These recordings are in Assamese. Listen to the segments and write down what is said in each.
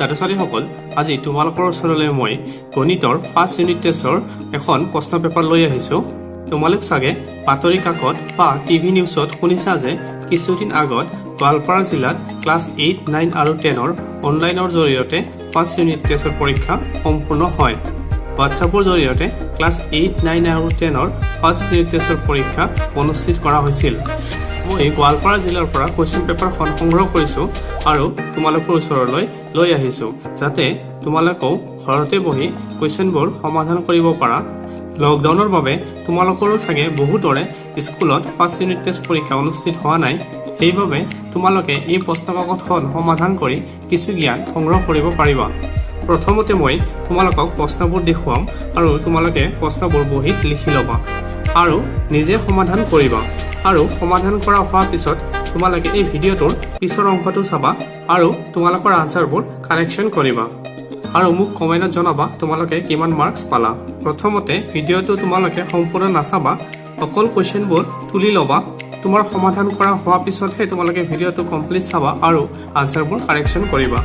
ছাত্ৰ ছাত্ৰীসকল আজি তোমালোকৰ ওচৰলৈ মই গণিতৰ ফাৰ্ষ্ট ইউনিট টেষ্টৰ এখন প্ৰশ্ন পেপাৰ লৈ আহিছো। তোমালোক চাগে বাতৰি কাকত বা টিভি নিউজত শুনিছা যে কিছুদিন আগত গোৱালপাৰা জিলাত ক্লাছ 8, 9 আৰু 10ৰ অনলাইনৰ জৰিয়তে ফাৰ্ষ্ট ইউনিট টেষ্টৰ পৰীক্ষা সম্পূৰ্ণ হয়। হোৱাটছআপৰ জৰিয়তে ক্লাছ 8, 9 আৰু 10ৰ ফাৰ্ষ্ট ইউনিট টেষ্টৰ পৰীক্ষা অনুষ্ঠিত কৰা হৈছিল। মই গোৱালপাৰা জিলাৰ পৰা কুৱেশ্যন পেপাৰখন সংগ্ৰহ কৰিছোঁ আৰু তোমালোকৰ ওচৰলৈ লৈ আহিছোঁ, যাতে তোমালোকেও ঘৰতে বহি কুৱেশ্যনবোৰ সমাধান কৰিব পাৰা। লকডাউনৰ বাবে তোমালোকৰো চাগে বহুতৰে স্কুলত ফাৰ্ষ্ট ইউনিট টেষ্ট পৰীক্ষা অনুষ্ঠিত হোৱা নাই। সেইবাবে তোমালোকে এই প্ৰশ্ন কাকতখন সমাধান কৰি কিছু জ্ঞান সংগ্ৰহ কৰিব পাৰিবা। প্ৰথমতে মই তোমালোকক প্ৰশ্নবোৰ দেখুৱাম আৰু তোমালোকে প্ৰশ্নবোৰ বহীত লিখি ল'বা আৰু নিজে সমাধান কৰিবা। আৰু সমাধান কৰা হোৱাৰ পিছত তোমালোকে এই ভিডিঅ'টোৰ পিছৰ অংশটো চাবা আৰু তোমালোকৰ আনচাৰবোৰ কাৰেকশ্যন কৰিবা আৰু মোক কমেণ্টত জনাবা তোমালোকে কিমান মাৰ্কছ পালা। প্ৰথমতে ভিডিঅ'টো তোমালোকে সম্পূৰ্ণ নাচাবা, অকল কুৱেশ্যনবোৰ তুলি ল'বা। তোমাৰ সমাধান কৰা হোৱাৰ পিছতহে তোমালোকে ভিডিঅ'টো কমপ্লিট চাবা আৰু আনচাৰবোৰ কাৰেকশ্যন কৰিবা।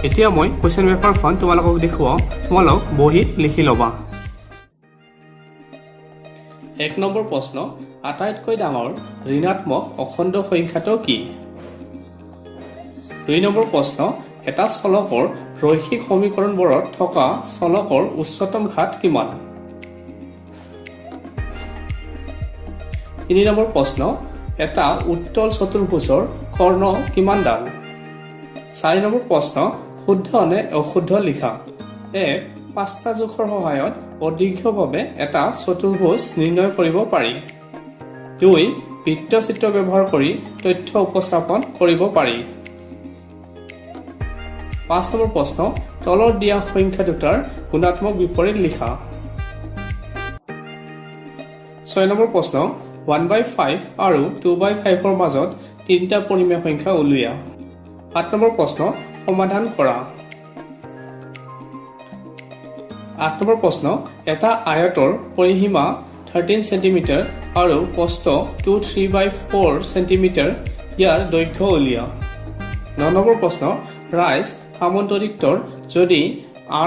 এতিয়া মই কুৱেশ্যন পেপাৰখন তোমালোকক দেখুৱাওঁ, তোমালোক বহীত লিখি ল'বা। 1 নম্বৰ প্ৰশ্ন, আটাইতকৈ ডাঙৰ ঋণাত্মক অখণ্ড সংখ্যাটো কি? 2 নম্বৰ প্ৰশ্ন, এটা চলকৰ ৰৈখিক সমীকৰণবোৰত থকা চলকৰ উচ্চতম ঘাত কিমান? 3 নম্বৰ প্ৰশ্ন, এটা উত্তল চতুৰ্ভুজৰ কৰ্ণ কিমানডাল? 4 নম্বৰ প্ৰশ্ন, শুদ্ধ নে অশুদ্ধ লিখা। 1. 5টা জোখৰ সহায়ত অদীৰ্ঘভাৱে এটা চতুৰ্ভুজ নিৰ্ণয় কৰিব পাৰি। 2. বৃত্তচিত্ৰ ব্যৱহাৰ কৰি তথ্য উপস্থাপন কৰিব পাৰি। 5 নম্বৰ প্ৰশ্ন, তলত দিয়া সংখ্যা দুটাৰ গুণাত্মক বিপৰীত লিখা। 6 নম্বৰ প্ৰশ্ন, 1/5 আৰু 2/5ৰ মাজত 3টা পৰিমেয় সংখ্যা উলিওৱা। 7 নম্বৰ প্ৰশ্ন, সমাধান কৰা। 8 নম্বৰ প্ৰশ্ন, এটা আয়তৰ পৰিসীমা 13 cm আৰু প্ৰস্থ 3/4 cm, ইয়াৰ দৈৰ্ঘ্য উলিওৱা। 9 নম্বৰ প্ৰশ্ন, ৰাইজ সামন্তৰিত্বৰ যদি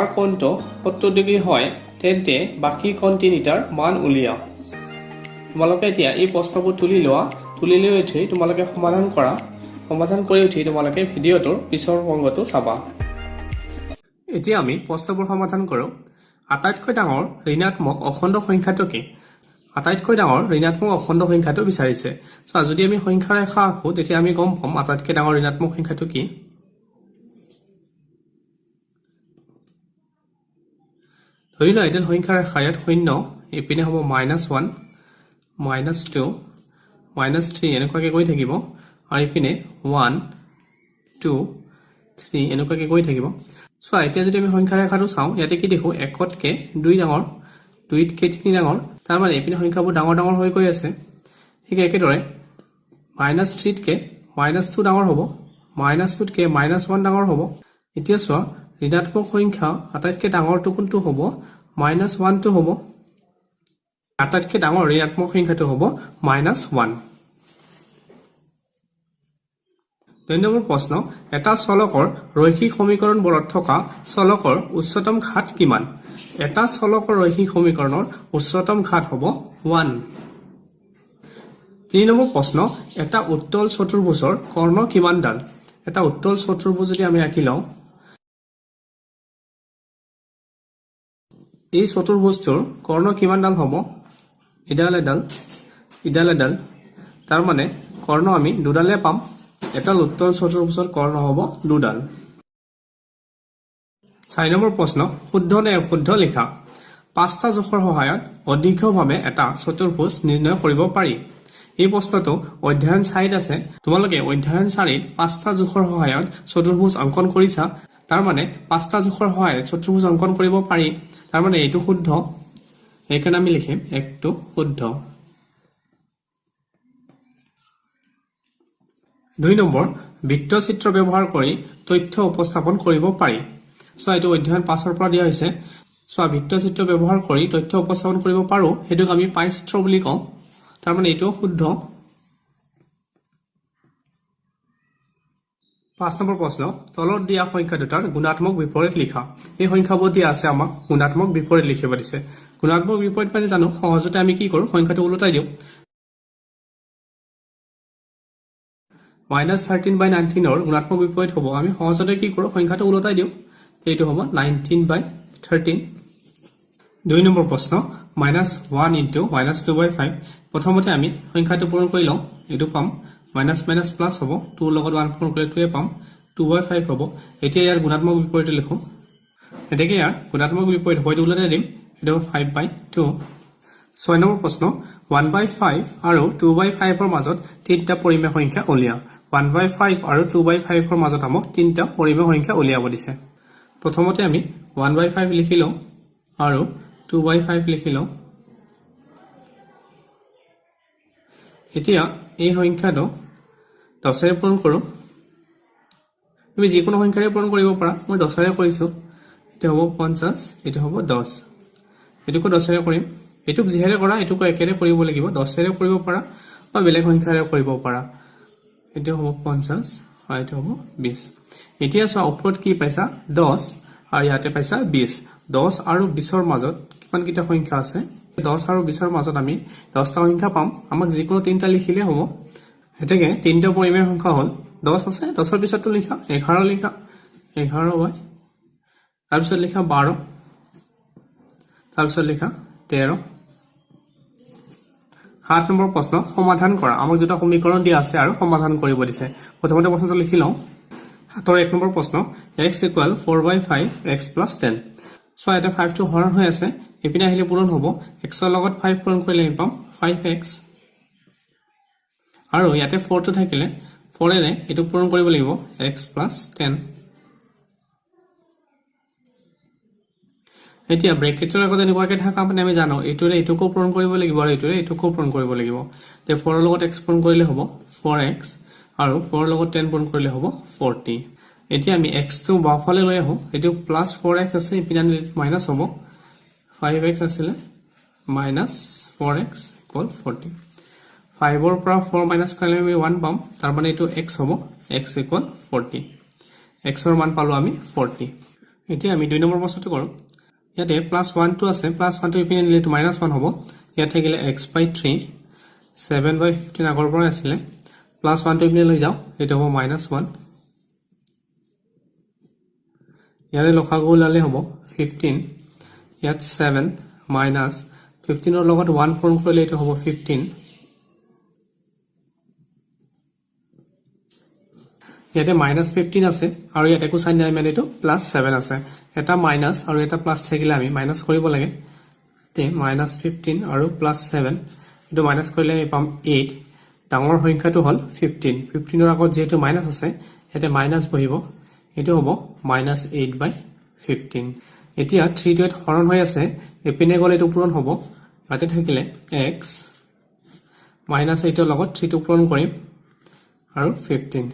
R কোণটো 70 ডিগ্ৰী হয় তেন্তে বাকী কোণ তিনিটাৰ মান উলিওৱা। তোমালোকে এতিয়া এই প্ৰশ্নবোৰ তুলি লোৱা, তুলি লৈ উঠি তোমালোকে সমাধান কৰা। সমাধান কৰি উঠি তোমালোকে ভিডিঅ'টোৰ পিছৰ অংগটো চাবা। এতিয়া আমি প্ৰশ্নবোৰ সমাধান কৰোঁ। আটাইতকৈ ডাঙৰ ঋণাত্মক অখণ্ড সংখ্যাটো কি? আটাইতকৈ ডাঙৰ ঋণাত্মক অখণ্ড সংখ্যাটো বিচাৰিছে। যদি আমি সংখ্যা ৰেখা আঁকো তেতিয়া আমি গম পাম আটাইতকৈ ডাঙৰ ঋণাত্মক সংখ্যাটো কি। ধৰি লোৱা এডাল সংখ্যা ৰেখা, ইয়াত 0, এইপিনে হ'ব -1, -2, -3 এনেকুৱাকৈ গৈ থাকিব আৰু ইপিনে 1, 2, 3 এনেকুৱাকৈ গৈ থাকিব। চোৱা এতিয়া যদি আমি সংখ্যা ৰেখাটো চাওঁ, ইয়াতে কি দেখোঁ 1তকৈ 2 ডাঙৰ, 2তকৈ 3 ডাঙৰ, তাৰমানে এইপিনে সংখ্যাবোৰ ডাঙৰ ডাঙৰ হৈ গৈ আছে। ঠিক একেদৰে -3তকৈ -2 ডাঙৰ হ'ব, -2তকৈ -1 ডাঙৰ হ'ব। এতিয়া চোৱা ঋণাত্মক সংখ্যা আটাইতকৈ ডাঙৰটো কোনটো হ'ব? -1টো হ'ব। আটাইতকৈ ডাঙৰ ঋণাত্মক সংখ্যাটো হ'ব -1। 2 নম্বৰ প্ৰশ্ন, এটা চলকৰ ৰৈখিক সমীকৰণবোৰত থকা চলকৰ উচ্চতম ঘাত কিমান? এটা চলকৰ ৰৈখিক সমীকৰণৰ উচ্চতম ঘাত হ'ব 1। 3 নম্বৰ প্ৰশ্ন, এটা উত্তল চতুৰ্ভুজৰ কৰ্ণ কিমানডাল? এটা উত্তল চতুৰ্ভুজ যদি আমি আঁকি লওঁ, এই চতুৰ্ভুজটোৰ কৰ্ণ কিমানডাল হ'ব? ইডাল এডাল, ইডাল এডাল, তাৰমানে কৰ্ণ আমি দুডালে পাম। এটা উত্তল চতুৰ্ভুজৰ কৰ্ণ হ'ব 2ডাল। 4 নম্বৰ প্ৰশ্ন, শুদ্ধ নে অশুদ্ধ লিখা। 5টা জোখৰ সহায়ত অদীৰ্ঘভাৱে এটা চতুৰ্ভুজ নিৰ্ণয় কৰিব পাৰি। এই প্ৰশ্নটো অধ্যয়ন 4ত আছে। তোমালোকে অধ্যয়ন 4ত 5টা জোখৰ সহায়ত চতুৰ্ভুজ অংকন কৰিছা, তাৰমানে 5টা জোখৰ সহায়ত চতুৰ্ভুজ অংকন কৰিব পাৰি, তাৰমানে এইটো শুদ্ধ। সেইকাৰণে আমি লিখিম 1টো শুদ্ধ। 2 নম্বৰ, বৃত্তচিত্ৰ ব্যৱহাৰ কৰি তথ্য উপস্থাপন কৰিব পাৰি। চোৱা এইটো অধ্যয়ন 5ৰ পৰা দিয়া হৈছে। চোৱা বৃত্তচিত্ৰ ব্যৱহাৰ কৰি তথ্য উপস্থাপন কৰিব পাৰোঁ, সেইটোক আমি পাই চিত্ৰ বুলি কওঁ, তাৰমানে এইটো শুদ্ধ। 5 নম্বৰ প্ৰশ্ন তলত দিয়া সংখ্যা দুটাৰ গুণাত্মক বিপৰীত লিখা এই সংখ্যাবোৰ দিয়া আছে আমাক গুণাত্মক বিপৰীত লিখিব দিছে গুণাত্মক বিপৰীত মানে জানো সহজতে আমি কি কৰো সংখ্যাটো উলটাই দিও -13/19 ৰ গুণাত্মক বিপৰীত হ'ব আমি সহজতে কি কৰো সংখ্যাটো উলটাই দিও এইটো হ'ব 19/13 2 নম্বৰ প্ৰশ্ন -1 * -2/5 প্ৰথমতে আমি সংখ্যাটো পূৰণ কৰি লওঁ এটো পাম মাইনাস মাইনাস প্লাস হ'ব 2 লগত 1 পূৰণ কৰিলে 2 পাম 2/5 হ'ব এতিয়া ইয়াৰ গুণাত্মক বিপৰীত লিখো এতেকে ইয়াৰ গুণাত্মক বিপৰীত হয়তো উলটাই দিম এটো 5/2 6 নম্বৰ প্ৰশ্ন 1/5 আৰু 2/5 ৰ মাজত তিনিটা পৰিমেয় সংখ্যা উলিয়া 1/5 আৰু 2/5 ৰ মাজত আমাক তিনিটা পৰিমেয় সংখ্যা উলিয়াব দিছে প্ৰথমতে আমি 1/5 লিখি লওঁ আৰু 2/5 লিখি লওঁ এতিয়া এই সংখ্যাটো 10 ৰে পূৰণ কৰো তুমি যিকোনো সংখ্যাৰে পূৰণ কৰিব পাৰা মই 10 ৰে কৰিছো এটা হ'ব 50 এটা হ'ব 10 এটোকো 10 ৰে কৰিম এটুক যিহেৰে কৰা এটুকো একেৰে কৰিব লাগিব 10 ৰে কৰিব পাৰা বা বেলেগ সংখ্যাৰে কৰিব পাৰা এটা হ'ব 50 আৰু এটা হ'ব 20 এতিয়া চোৱা ওপৰত কি পাইছা 10 আৰু ইয়াতে পাইছা 20 10 আৰু 20 ৰ মাজত কিমান কিটা সংখ্যা আছে 10 আৰু 20 ৰ মাজত আমি 10টা সংখ্যা পাম আমাক যিকোনো তিনটা লিখিলে হ'ব এতেকে তিনটা পৰিমেয় সংখ্যা হ'ল 10 আছে 10 ৰ পিছতো লিখা 11 লিখা 11 হয় তাৰ পিছত লিখা 12 তাৰ পিছত লিখা 13 7 নম্বৰ প্ৰশ্ন সমাধান কৰা আমাক দুটা সমীকৰণ দিয়া আছে আৰু সমাধান কৰিব দিছে প্ৰথমতে প্ৰশ্নটো লিখি লওঁ 7ৰ 1 নম্বৰ প্ৰশ্ন x = 4/5 x + 10 সো এটা 5 টো হৰণ হৈ আছে এপিনে আহিলে পূৰণ হ'ব x ৰ লগত 5 পূৰণ কৰিলে আমি পাম 5x আৰু ইয়াতে 4 টো থাকিলে 4 ৰে এটো পূৰণ কৰিব লাগিব x + 10 এতিয়া ব্ৰেকেটৰ আগতে এনেকুৱাকে থাকা মানে আমি জানো এটোৰে এটোকো পূৰণ কৰিব লাগিব আৰু এটোৰে এটোকো পূৰণ কৰিব লাগিব তে 4 ৰ লগত x পূৰণ কৰিলে হ'ব 4x আৰু 4 ৰ লগত 10 পূৰণ কৰিলে হ'ব 40 এতিয়া আমি x টো বাওফালে লৈ আহো এটো +4x আছে ইপিনে মাইনাস হ'ব 5x আছিল -4x = 40 5 ৰ পৰা 4 মাইনাস কৰিলে আমি 1 পাম তাৰ মানে এটো x হ'ব x = 40 x ৰ মান পালো আমি 40 এতিয়া আমি 2 নম্বৰ প্ৰশ্নটো কৰো ইয়াতে +1 টো আছে +1 টো ইপিনে নিলে তো -1 হ'ব ইয়াত থাকিলে x/3 7/15 আগৰ পৰা আছিল +1 টো ইপিনে লৈ যাও এটো হ'ব -1 ইয়াৰে লসাগু লালে হ'ব 15 ইয়াত 7 -15 ৰ লগত 1 পূৰণ কৰিলে এটো হ'ব 15 ইয়াতে -15 আছে আৰু ইয়াতে একো সাইন নাই মানে এটো +7 আছে এটা মাইনাস আৰু এটা প্লাস থাকিলে আমি মাইনাস কৰিব লাগে তে -15 আৰু +7 এটো মাইনাস কৰিলে আমি পাম 8 ডাঙৰ সংখ্যাটো হ'ল 15 15 ৰ আগত যেটো মাইনাস আছে হেতে মাইনাস বহিব এটো হ'ব -8/15 এতিয়া 3 টো হৰণ হৈ আছে এপিনে গলে এটো পূৰণ হ'ব ইয়াতে থাকিলে x -8 ৰ লগত 3 টো পূৰণ কৰিম আৰু 15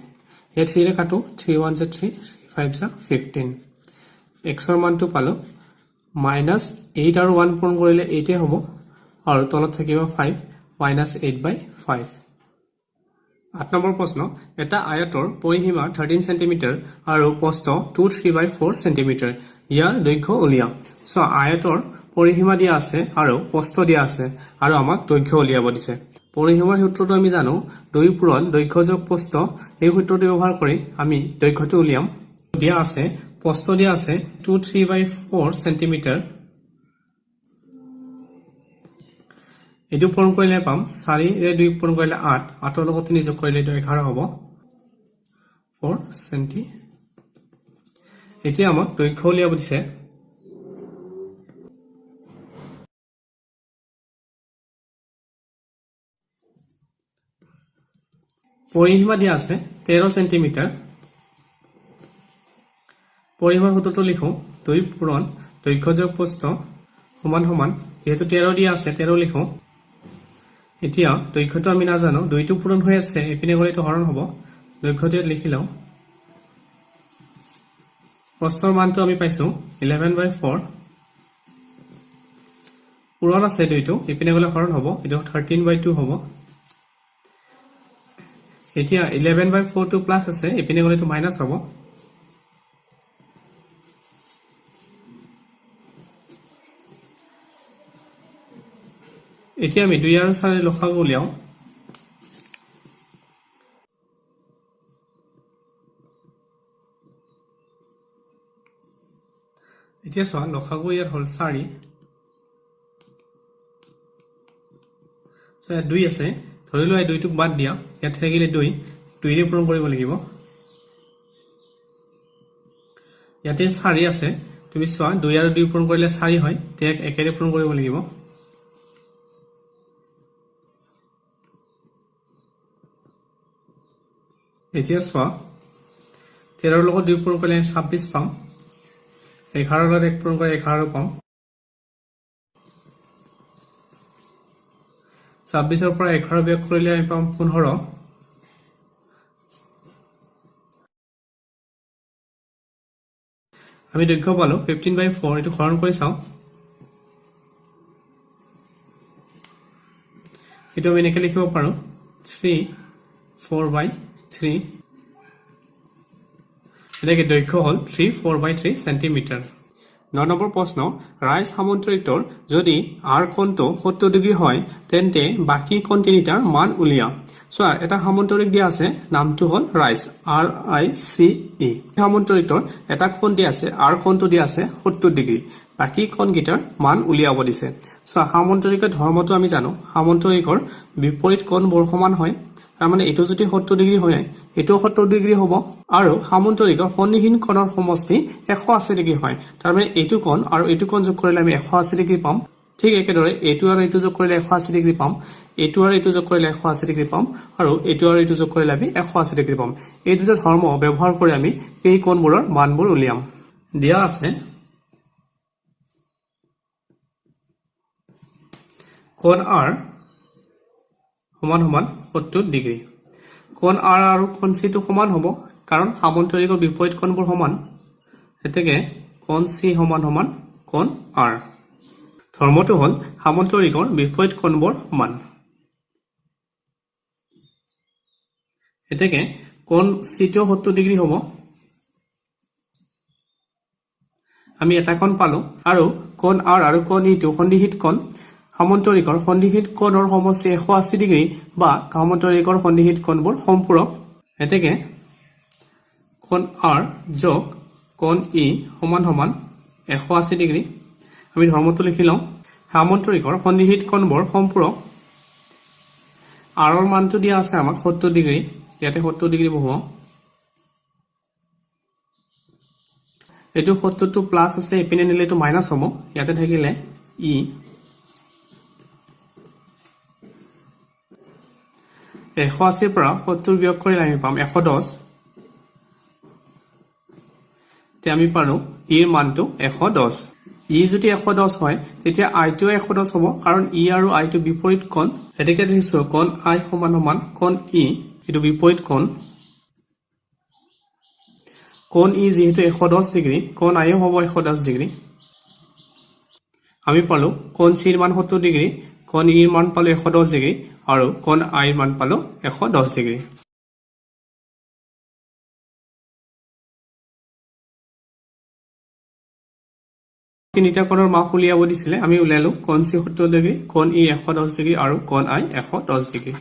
এই 3 ৰে কাটো 3 1 * 3 5 * 15 x ৰ মানটো পালো -8 আৰু 1 পূৰণ কৰিলে 8 এ হ'ব আৰু তলত থাকিব 5 -8/5 8 নম্বৰ প্ৰশ্ন এটা আয়তৰ পৰিসীমা 13 সেন্টিমিটাৰ আৰু প্ৰস্থ 2/3/4 সেন্টিমিটাৰ ইয়াৰ দৈৰ্ঘ্য উলিয়া সো আয়তৰ পৰিসীমা দিয়া আছে আৰু প্ৰস্থ দিয়া আছে আৰু আমাক দৈৰ্ঘ্য উলিয়াব দিছে পৰিসীমাৰ সূত্ৰটো আমি জানো 2 পূৰণ দৈৰ্ঘ্য যোগ প্ৰস্থ এই সূত্ৰটো ব্যৱহাৰ কৰি আমি দৈৰ্ঘ্যটো উলিয়াম দিয়া আছে প্ৰস্থ দিয়া আছে 2/3/4 সেন্টিমিটাৰ এটো পূৰণ কৰিলে পাম 4 ৰে 2 পূৰণ কৰিলে 8 8 ৰ লগত 3 যোগ কৰিলে 11 হ'ব 4 সেন্টি এতিয়া আমাক দৈৰ্ঘ্য উলিয়াব দিছে পৰিসীমা দিয়া আছে 13 সেন্টিমিটাৰ পৰিসীমাৰ সূত্ৰটো লিখো 2 পূৰণ দৈৰ্ঘ্য যোগ প্ৰস্থ সমান সমান যেহেতু 13 দিয়া আছে 13 লিখো এতিয়া দৈৰ্ঘ্যটো আমি নাজানো 2 টো পূৰণ হৈ আছে এপিনে গলে তো হৰণ হ'ব দৈৰ্ঘ্যটো লিখি লও প্ৰস্থৰ মানটো আমি পাইছো 11/4 পূৰণ আছে 2 টো এপিনে গলে হৰণ হ'ব এটো 13/2 হ'ব এতিয়া 11/4 টো প্লাছ আছে এপিনে গলে তো মাইনাস হ'ব এতিয়া আমি 2 আৰু 4 লসাগু উলিয়াও এতিয়া চোৱা লসাগু ইয়াৰ হল 4 সো 2 আছে ধৰি লোৱা 2 টোক বাদ দিয়া ইয়াত থাকিলে 2 ৰে পূৰণ কৰিব লাগিব ইয়াতে 4 আছে তুমি চোৱা 2 আৰু 2 পূৰণ কৰিলে 4 হয় তেক একেৰে পূৰণ কৰিব লাগিব এতিয়া চোৱা 13 ৰ লগত 2 পূৰণ কৰিলে 26 পাম 11 ৰ লগত 1 পূৰণ কৰিলে 11 পাম 26 ৰ পৰা 11 বিয়োগ কৰিলে আমি পাম 15 আমি দৈৰ্ঘ্য পালো 15/4 এটো হৰণ কৰি চাও এটো আমি এনেকৈ লিখিব পাৰো 3 4/3 এটাকে দৈৰ্ঘ্য হল 3 4/3 সেন্টিমিটাৰ 9 নম্বৰ প্ৰশ্ন ৰাইজ সামন্তৰিকৰ যদি r কোণটো 70 ডিগ্ৰী হয় তেন্তে বাকি কোণ তিনিটাৰ মান উলিয়া সো এটা সামন্তৰিক দিয়া আছে নামটো হল ৰাইজ RICE সামন্তৰিকৰ এটা কোণ দিয়া আছে r কোণটো দিয়া আছে 70 ডিগ্ৰী বাকি কোণ গিটাৰ মান উলিয়াব দিছে সো সামন্তৰিকৰ ধৰ্মটো আমি জানো সামন্তৰিকৰ বিপৰীত কোণবোৰ সমান হয় মানে এটো যদি 70 ডিগ্ৰী হয় এটো 70 ডিগ্ৰী হ'ব আৰু সামন্তৰিকৰ সন্নিহীন কোণৰ সমষ্টি 180 ডিগ্ৰী হয় তাৰ মানে এটো কোণ আৰু এটো কোণ যোগ কৰিলে আমি 180 ডিগ্ৰী পাম ঠিক একেদৰে এটো আৰু এটো যোগ কৰিলে 180 ডিগ্ৰী পাম এটো আৰু এটো যোগ কৰিলে 180 ডিগ্ৰী পাম আৰু এটো আৰু এটো যোগ কৰিলে আমি 180 ডিগ্ৰী পাম এই দুটা ধৰ্ম ব্যৱহাৰ কৰি আমি এই কোণবোৰৰ মানবোৰ উলিয়াম দিয়া আছে কোণ r সমান সমান 70 ডিগ্ৰী কোণ r আৰু কোণ c টো সমান হ'ব কাৰণ সামন্তৰিকৰ বিপৰীত কোণবোৰ সমান এতেকে কোণ c সমান সমান কোণ r ধৰ্মটো হল সামন্তৰিকৰ বিপৰীত কোণবোৰ সমান এতেকে কোণ c টো 70 ডিগ্ৰী হ'ব আমি এটা কোণ পালো আৰু কোণ r আৰু কোণ e টো সন্নিহিত কোণ সামন্তৰিকৰ সন্নিহিত কোণৰ সমষ্টি 180 ডিগ্ৰী বা সামন্তৰিকৰ সন্নিহিত কোণবোৰ সম্পূৰক এতেকে কোণ r যোগ কোণ e সমান সমান 180 ডিগ্ৰী আমি ধৰ্মটো লিখি লওঁ সামন্তৰিকৰ সন্নিহিত কোণবোৰ সম্পূৰক r ৰ মানটো দিয়া আছে আমাক 70 ডিগ্ৰী ইয়াতে 70 ডিগ্ৰী বহুৱাও এটো 70 টো প্লাস আছে এপিনে নিলে তো মাইনাস হ'ব ইয়াতে থাকিলে e 180 পৰা 70 বিয়োগ কৰিলে আমি পাম 110 তে আমি পাৰো e ৰ মানটো 110 e যদি 110 হয় তেতিয়া i টো 110 হ'ব কাৰণ e আৰু i টো বিপৰীত কোণ এতেকে দেখিছো কোণ i সমান সমান কোণ e এটো বিপৰীত কোণ কোণ e যেহেতু 110 ডিগ্ৰী কোণ i হ'ব 110 ডিগ্ৰী আমি পালো কোণ c ৰ মান 70 ডিগ্ৰী কোণ e ৰ মান পালো 110 ডিগ্ৰী আৰু কোণ i ৰ মান পালো 110 ডিগ্ৰী তিনিটা কোণৰ মাপ উলিয়াব দিছিলে আমি উলিয়ালো কোণ c 70 ডিগ্ৰী কোণ e 110 ডিগ্ৰী আৰু কোণ i 110 ডিগ্ৰী